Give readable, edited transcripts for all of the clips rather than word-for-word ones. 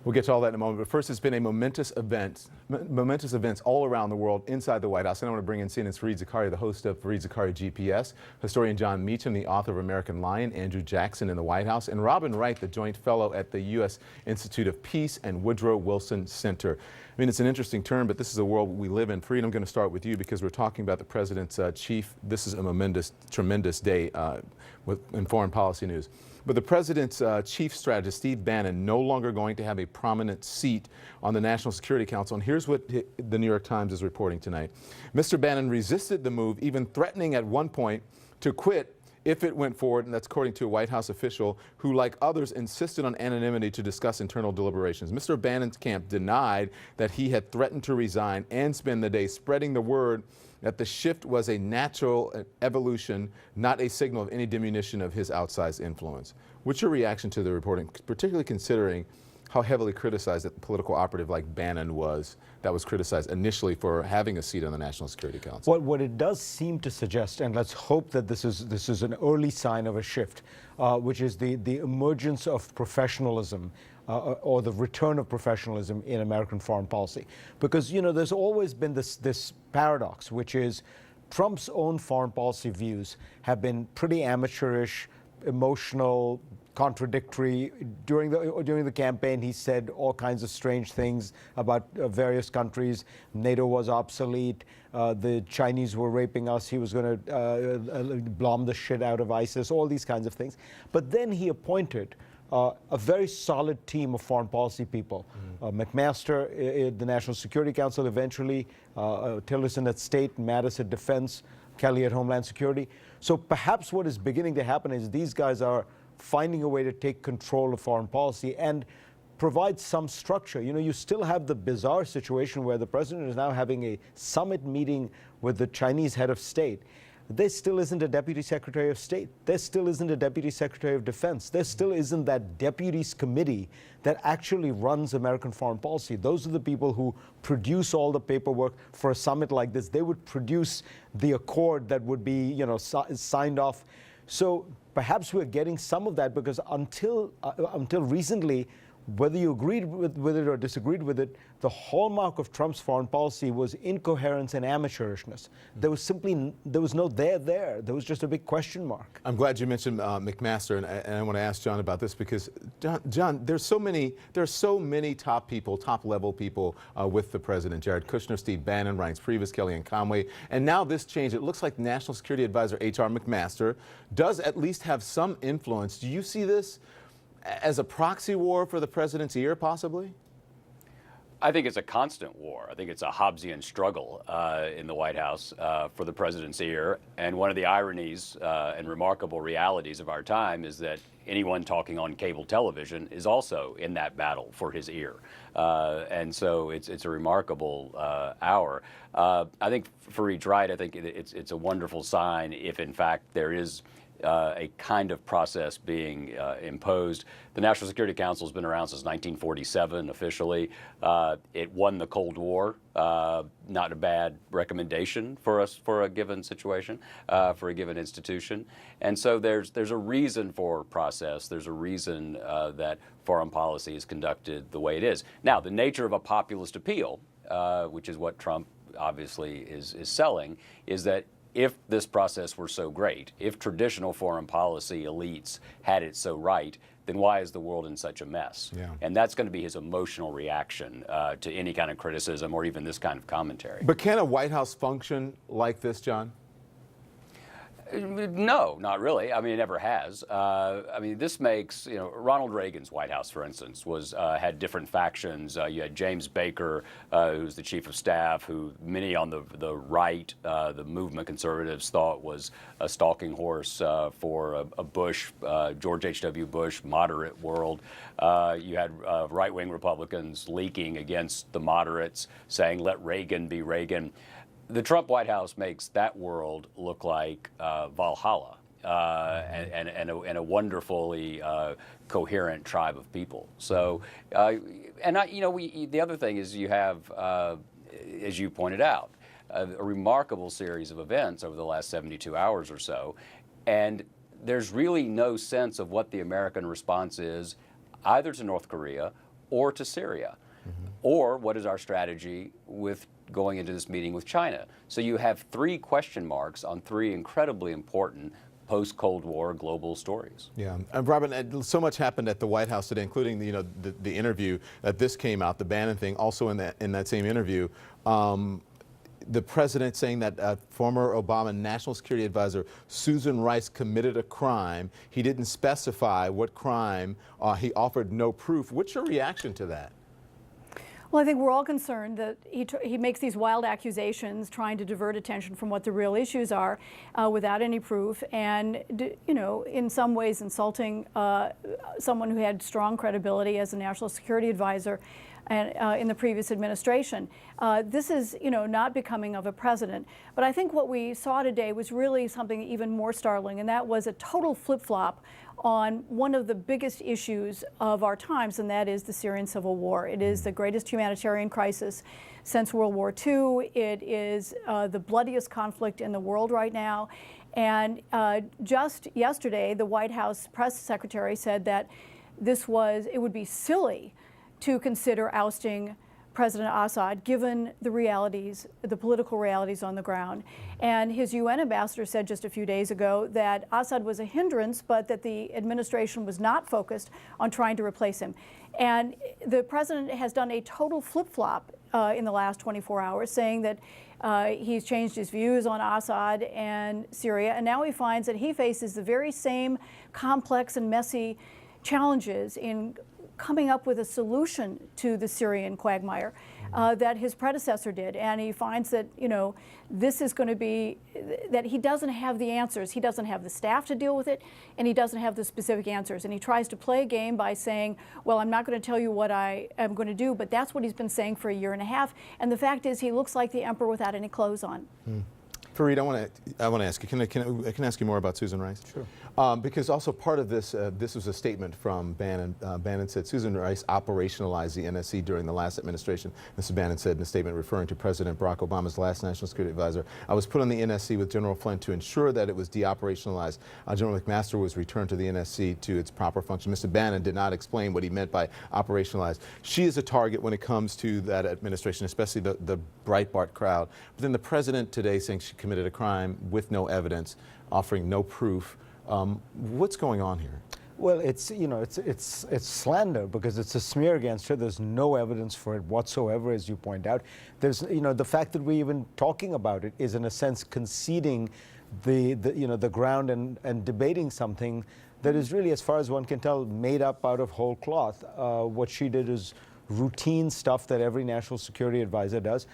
We'll get to all that in a moment, but first, it's been a momentous events all around the world inside the White House. And I want to bring in CNN's Fareed Zakaria, the host of Fareed Zakaria GPS, historian Jon Meacham, the author of American Lion, Andrew Jackson in the White House, and Robin Wright, the joint fellow at the U.S. Institute of Peace and Woodrow Wilson Center. I mean, it's an interesting term, but this is the world we live in. Fareed, I'm going to start with you because we're talking about the president's chief. This is a tremendous day in foreign policy news. But the president's chief strategist, Steve Bannon, no longer going to have a prominent seat on the National Security Council. And here's what the New York Times is reporting tonight. Mr. Bannon resisted the move, even threatening at one point to quit if it went forward, and that's according to a White House official who, like others, insisted on anonymity to discuss internal deliberations. Mr. Bannon's camp denied that he had threatened to resign and spend the day spreading the word that the shift was a natural evolution, not a signal of any diminution of his outsized influence. What's your reaction to the reporting, particularly considering how heavily criticized a political operative like Bannon was, that was criticized initially for having a seat on the National Security Council? Well, what it does seem to suggest, and let's hope that this is an early sign of a shift, which is the emergence of professionalism, or the return of professionalism in American foreign policy. Because, you know, there's always been this paradox, which is Trump's own foreign policy views have been pretty amateurish, emotional, contradictory. During the campaign, he said all kinds of strange things about various countries. NATO was obsolete. The Chinese were raping us. He was going to bomb the shit out of ISIS, all these kinds of things. But then he appointed a very solid team of foreign policy people. McMaster, the National Security Council eventually, Tillerson at State, Mattis at Defense, Kelly at Homeland Security. So perhaps what is beginning to happen is these guys are finding a way to take control of foreign policy and provide some structure. You know, you still have the bizarre situation where the president is now having a summit meeting with the Chinese head of state. There still isn't a Deputy Secretary of State. There still isn't a Deputy Secretary of Defense. There still isn't that Deputies Committee that actually runs American foreign policy. Those are the people who produce all the paperwork for a summit like this. They would produce the accord that would be, you know, signed off. So perhaps we're getting some of that, because until recently, whether you agreed with it or disagreed with it, the hallmark of Trump's foreign policy was incoherence and amateurishness. There was no there. There was just a big question mark. I'm glad you mentioned McMaster, and I want to ask Jon about this because, Jon, there are so many top level people with the president. Jared Kushner, Steve Bannon, Reince Priebus, Kellyanne Conway, and now this change. It looks like National Security Advisor H.R. McMaster does at least have some influence. Do you see this as a proxy war for the president's ear, possibly? I think it's a constant war. I think it's a Hobbesian struggle in the White House for the president's ear. And one of the ironies and remarkable realities of our time is that anyone talking on cable television is also in that battle for his ear. And so it's a remarkable hour. I think Fareed's right. I think it's a wonderful sign if, in fact, there is a kind of process being imposed. The National Security Council has been around since 1947 officially. It won the Cold War. Not a bad recommendation for us for a given situation, for a given institution. And so there's a reason for process. There's a reason that foreign policy is conducted the way it is. Now, the nature of a populist appeal, which is what Trump obviously is selling, is that if this process were so great, if traditional foreign policy elites had it so right, then why is the world in such a mess? Yeah. And that's going to be his emotional reaction to any kind of criticism or even this kind of commentary. But can a White House function like this, Jon? No, not really. I mean, it never has. I mean, this makes, you know, Ronald Reagan's White House, for instance, had different factions. You had James Baker, who's the chief of staff, who many on the right, the movement conservatives, thought was a stalking horse for a Bush, George H.W. Bush, moderate world. You had right-wing Republicans leaking against the moderates, saying, let Reagan be Reagan. The Trump White House makes that world look like Valhalla and a wonderfully coherent tribe of people. So, the other thing is you have, as you pointed out, a remarkable series of events over the last 72 hours or so, and there's really no sense of what the American response is either to North Korea or to Syria? Or what is our strategy with going into this meeting with China? So you have 3 question marks on 3 incredibly important post-Cold War global stories. Yeah, Robin, so much happened at the White House today, including the interview that this came out, the Bannon thing. Also in that same interview, the president saying that former Obama National Security Advisor Susan Rice committed a crime. He didn't specify what crime. He offered no proof. What's your reaction to that? Well, I think we're all concerned that he makes these wild accusations trying to divert attention from what the real issues are without any proof, and, you know, in some ways insulting someone who had strong credibility as a national security advisor in the previous administration. This is, you know, not becoming of a president. But I think what we saw today was really something even more startling, and that was a total flip-flop on one of the biggest issues of our times, and that is the Syrian civil war. It is the greatest humanitarian crisis since World War II. It is the bloodiest conflict in the world right now. And just yesterday, the White House press secretary said that it would be silly to consider ousting President Assad, given the realities, the political realities on the ground. And his UN ambassador said just a few days ago that Assad was a hindrance, but that the administration was not focused on trying to replace him. And the president has done a total flip-flop in the last 24 hours, saying that he's changed his views on Assad and Syria, and now he finds that he faces the very same complex and messy challenges in coming up with a solution to the Syrian quagmire that his predecessor did. And he finds that, you know, this is going to be, that he doesn't have the answers. He doesn't have the staff to deal with it, and he doesn't have the specific answers. And he tries to play a game by saying, well, I'm not going to tell you what I am going to do, but that's what he's been saying for a year and a half. And the fact is, he looks like the emperor without any clothes on. Fareed, I want to ask you. Can I ask you more about Susan Rice? Sure. Because also part of this, this was a statement from Bannon. Bannon said Susan Rice operationalized the NSC during the last administration. Mr. Bannon said in a statement referring to President Barack Obama's last national security advisor, "I was put on the NSC with General Flynn to ensure that it was deoperationalized. General McMaster was returned to the NSC to its proper function." Mr. Bannon did not explain what he meant by operationalized. She is a target when it comes to that administration, especially the Breitbart crowd. But then the president today saying she committed a crime with no evidence, offering no proof. What's going on here? Well, it's, you know, it's slander because it's a smear against her. There's no evidence for it whatsoever, as you point out. There's, you know, the fact that we're even talking about it is in a sense conceding the ground and debating something that is really, as far as one can tell, made up out of whole cloth. What she did is routine stuff that every national security advisor does.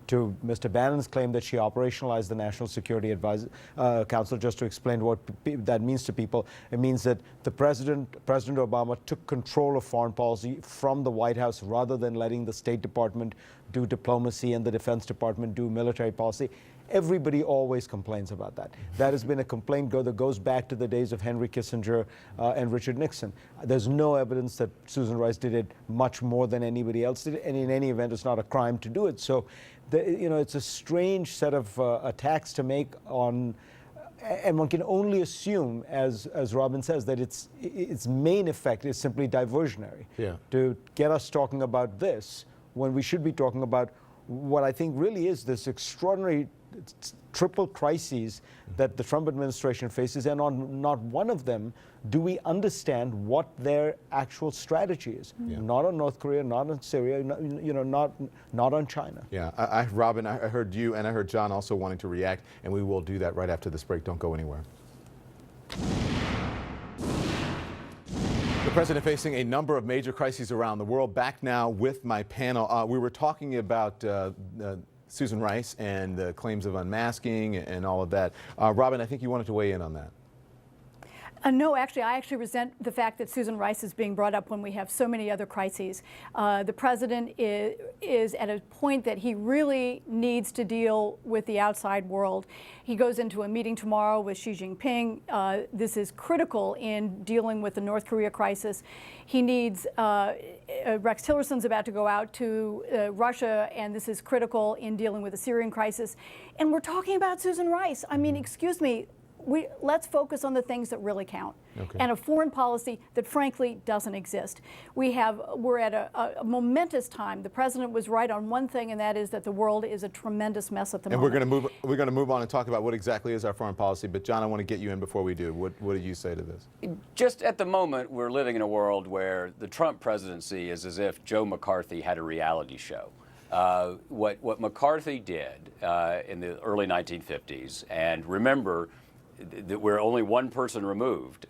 To Mr. Bannon's claim that she operationalized the National Security Council, just to explain what that means to people, it means that President Obama took control of foreign policy from the White House rather than letting the State Department do diplomacy and the Defense Department do military policy. Everybody always complains about that. That has been a complaint that goes back to the days of Henry Kissinger and Richard Nixon. There's no evidence that Susan Rice did it much more than anybody else did it, and in any event, it's not a crime to do it. So, you know, it's a strange set of attacks to make on, and one can only assume, as Robin says, that its main effect is simply diversionary. Yeah. To get us talking about this when we should be talking about what I think really is this extraordinary triple crises that the Trump administration faces, and on not one of them do we understand what their actual strategy is. Yeah. Not on North Korea, not on Syria, not on China. Yeah, Robin, I heard you and I heard John also wanting to react, and we will do that right after this break. Don't go anywhere. The president facing a number of major crises around the world. Back now with my panel. We were talking about Susan Rice and the claims of unmasking and all of that. Robin, I think you wanted to weigh in on that. No, actually, I resent the fact that Susan Rice is being brought up when we have so many other crises. The president is at a point that he really needs to deal with the outside world. He goes into a meeting tomorrow with Xi Jinping. This is critical in dealing with the North Korea crisis. He needs, Rex Tillerson's about to go out to Russia, and this is critical in dealing with the Syrian crisis. And we're talking about Susan Rice. I mean, excuse me. let's focus on the things that really count, Okay. and a foreign policy that frankly doesn't exist. We're at a momentous time. The president was right on one thing, and that is that the world is a tremendous mess at the moment. And we're going to move on and talk about what exactly is our foreign policy. But John, I want to get you in before we do. What do you say to this? Just at the moment, we're living in a world where the Trump presidency is as if Joe McCarthy had a reality show. What McCarthy did in the early 1950s, and remember that we're only one person removed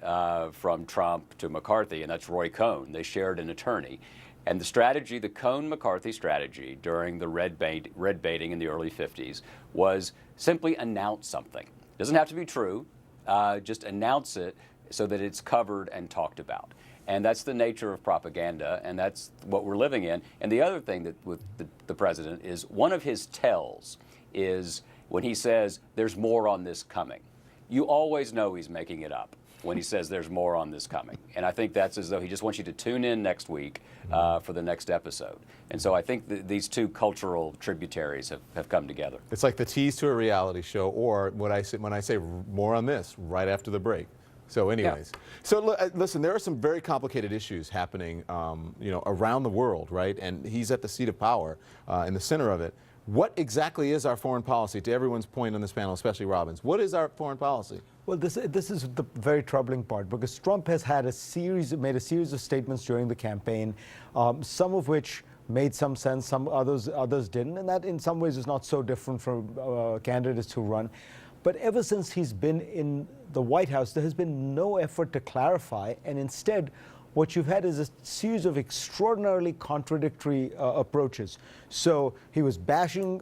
from Trump to McCarthy, and that's Roy Cohn. They shared an attorney. And the strategy, the Cohn-McCarthy strategy during the red baiting in the early 50s was simply announce something. It doesn't have to be true, just announce it so that it's covered and talked about. And that's the nature of propaganda, and that's what we're living in. And the other thing that with the president is one of his tells is when he says, there's more on this coming. You always know he's making it up when he says there's more on this coming. And I think that's as though he just wants you to tune in next week for the next episode. And so I think these two cultural tributaries have come together. It's like the tease to a reality show, or when I say more on this right after the break. So anyways, Yeah. So listen, there are some very complicated issues happening, around the world, right? And he's at the seat of power, in the center of it. What exactly is our foreign policy? To everyone's point on this panel, especially Robin's, what is our foreign policy? Well, this is the very troubling part, because Trump has made a series of statements during the campaign, some of which made some sense, some others didn't, and that in some ways is not so different from candidates who run. But ever since he's been in the White House, there has been no effort to clarify, and instead what you've had is a series of extraordinarily contradictory approaches. So he was bashing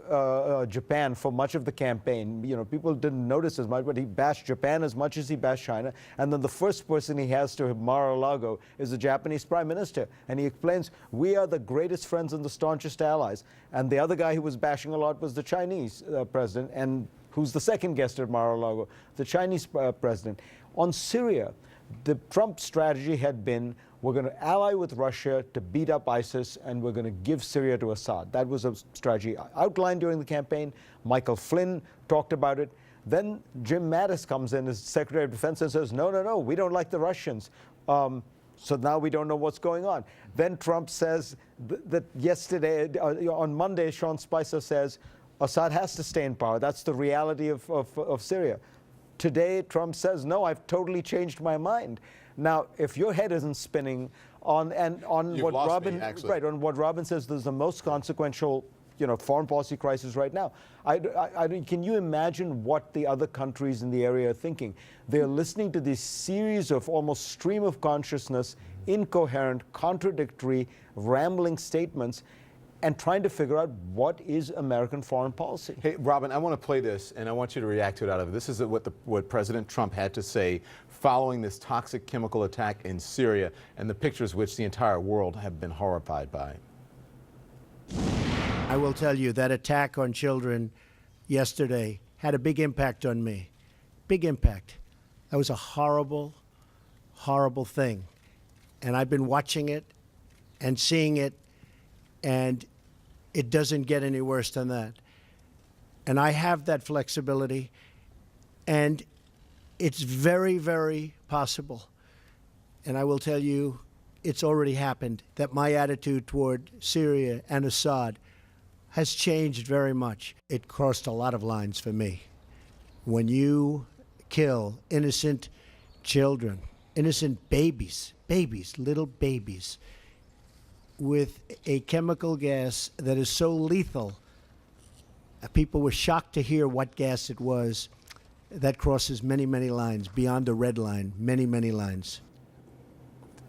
Japan for much of the campaign. You know, people didn't notice as much, but he bashed Japan as much as he bashed China. And then the first person he has to Mar-a-Lago is the Japanese Prime Minister. And he explains, we are the greatest friends and the staunchest allies. And the other guy who was bashing a lot was the Chinese president, and who's the second guest at Mar-a-Lago, the Chinese president. On Syria, the Trump strategy had been, we're going to ally with Russia to beat up ISIS, and we're going to give Syria to Assad. That was a strategy outlined during the campaign. Michael Flynn talked about it. Then Jim Mattis comes in as Secretary of Defense and says, no, we don't like the Russians. So now we don't know what's going on. Then Trump says that yesterday, on Monday, Sean Spicer says, Assad has to stay in power. That's the reality of Syria. Today, Trump says, no, I've totally changed my mind. Now, if your head isn't spinning on what Robin says, there's the most consequential, foreign policy crisis right now. Can you imagine what the other countries in the area are thinking? They're listening to this series of almost stream of consciousness, incoherent, contradictory, rambling statements, and trying to figure out what is American foreign policy. Hey, Robin, I want to play this, and I want you to react to it out of it. This is what President Trump had to say following this toxic chemical attack in Syria, and the pictures which the entire world have been horrified by. I will tell you that attack on children yesterday had a big impact on me. Big impact. That was a horrible, horrible thing. And I've been watching it and seeing it, and it doesn't get any worse than that. And I have that flexibility, and it's very, very possible, and I will tell you it's already happened, that my attitude toward Syria and Assad has changed very much. It crossed a lot of lines for me. When you kill innocent children, innocent babies, little babies, with a chemical gas that is so lethal, people were shocked to hear what gas it was. That crosses many, many lines, beyond the red line, many, many lines.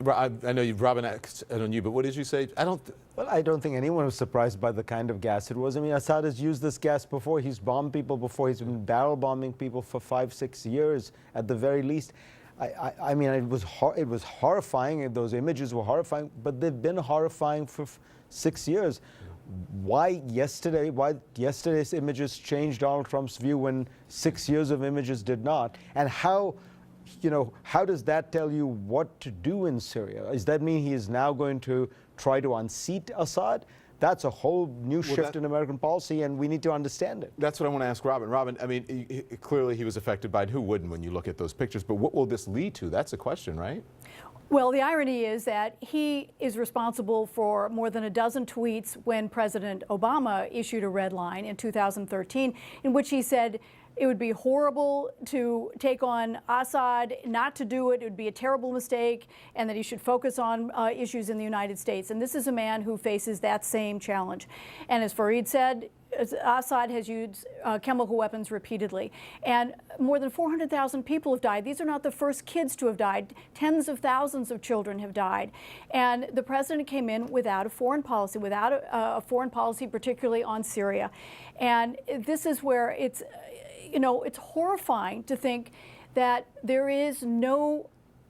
I know Robin asked on you, but what did you say? Well, I don't think anyone was surprised by the kind of gas it was. I mean, Assad has used this gas before. He's bombed people before. He's been barrel bombing people for 5-6 years at the very least. I mean, it was horrifying. Those images were horrifying, but they've been horrifying for 6 years. Why yesterday's images changed Donald Trump's view when 6 years of images did not? And how does that tell you what to do in Syria? Does that mean he is now going to try to unseat Assad? that's a whole new shift in American policy, and we need to understand it. That's what I want to ask Robin. Robin, I mean, clearly he was affected by it. Who wouldn't when you look at those pictures? But what will this lead to? That's the question, right? Well, the irony is that he is responsible for more than a dozen tweets when President Obama issued a red line in 2013 in which he said it would be horrible to take on Assad, not to do it. It would be a terrible mistake, and that he should focus on issues in the United States. And this is a man who faces that same challenge. And as Fareed said, Assad has used chemical weapons repeatedly, and more than 400,000 people have died. These are not the first kids to have died. Tens of thousands of children have died. And the president came in without a foreign policy, without a foreign policy, particularly on Syria. And this is where it's, you know, it's horrifying to think that there is no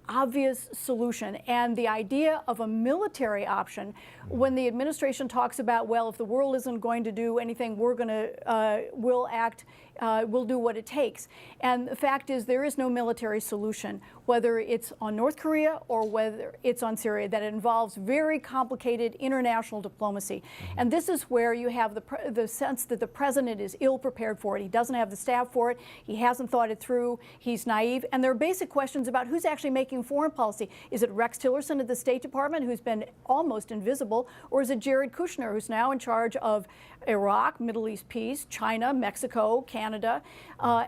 obvious solution. And the idea of a military option, when the administration talks about, well, if the world isn't going to do anything, we'll act, we'll do what it takes. And the fact is, there is no military solution, whether it's on North Korea or whether it's on Syria, that involves very complicated international diplomacy. And this is where you have the sense that the president is ill prepared for it. He doesn't have the staff for it. He hasn't thought it through. He's naive. And there are basic questions about who's actually making foreign policy. Is it Rex Tillerson at the State Department, who's been almost invisible, or is it Jared Kushner, who's now in charge of Iraq, Middle East peace, China, Mexico, Canada,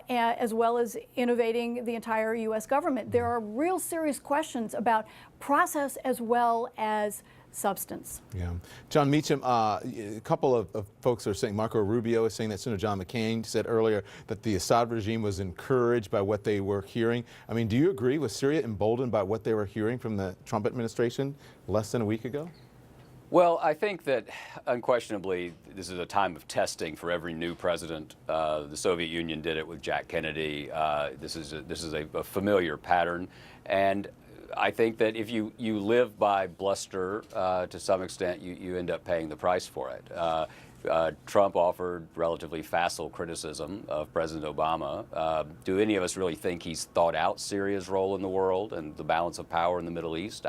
as well as innovating the entire U.S. government? There are real serious questions about process as well as substance. Yeah. Jon Meacham, a couple of folks are saying, Marco Rubio is saying that Senator John McCain said earlier that the Assad regime was encouraged by what they were hearing. I mean, do you agree? Was Syria emboldened by what they were hearing from the Trump administration less than a week ago? Well, I think that unquestionably this is a time of testing for every new president. The Soviet Union did it with Jack Kennedy. This is a familiar pattern, and I think that if you live by bluster to some extent, you end up paying the price for it. Trump offered relatively facile criticism of President Obama. Do any of us really think he's thought out Syria's role in the world and the balance of power in the Middle East?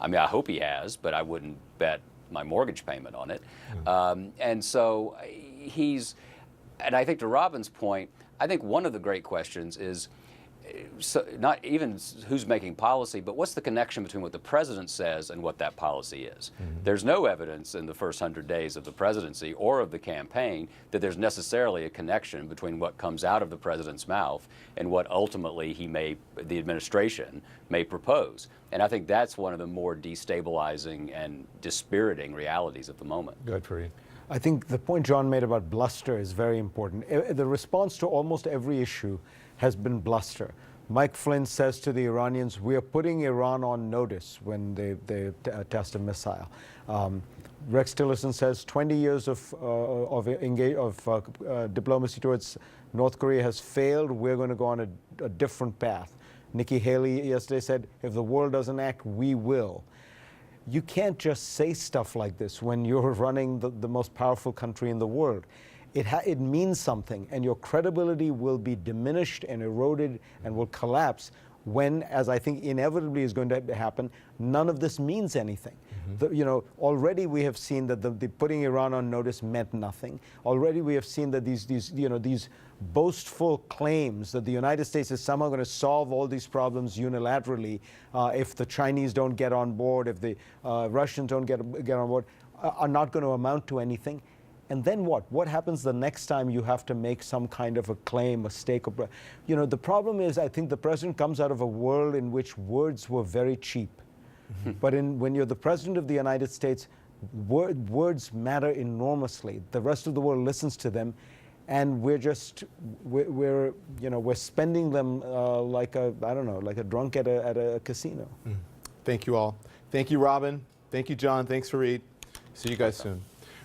I mean, I hope he has, but I wouldn't bet my mortgage payment on it. And so and I think to Robin's point, I think one of the great questions is, not even who's making policy, but what's the connection between what the president says and what that policy is? There's no evidence in the first 100 days of the presidency or of the campaign that there's necessarily a connection between what comes out of the president's mouth and what ultimately the administration may propose. And I think that's one of the more destabilizing and dispiriting realities of the moment. Good for you. I think the point John made about bluster is very important. The response to almost every issue has been bluster. Mike Flynn says to the Iranians, we are putting Iran on notice when they test a missile. Rex Tillerson says 20 years of diplomacy towards North Korea has failed. We're going to go on a different path. Nikki Haley yesterday said, if the world doesn't act, we will. You can't just say stuff like this when you're running the most powerful country in the world. It means something, and your credibility will be diminished and eroded and will collapse when, as I think inevitably is going to happen, none of this means anything. Already we have seen that the putting Iran on notice meant nothing. Already we have seen that these boastful claims that the United States is somehow going to solve all these problems unilaterally if the Chinese don't get on board, if the Russians don't get on board, are not going to amount to anything. And then what? What happens the next time you have to make some kind of a claim, a stake? The problem is, I think the president comes out of a world in which words were very cheap. But when you're the president of the United States, words matter enormously. The rest of the world listens to them, and we're spending them like a drunk at a casino. Thank you all. Thank you, Robin. Thank you, John. Thanks, Fareed. See you guys soon.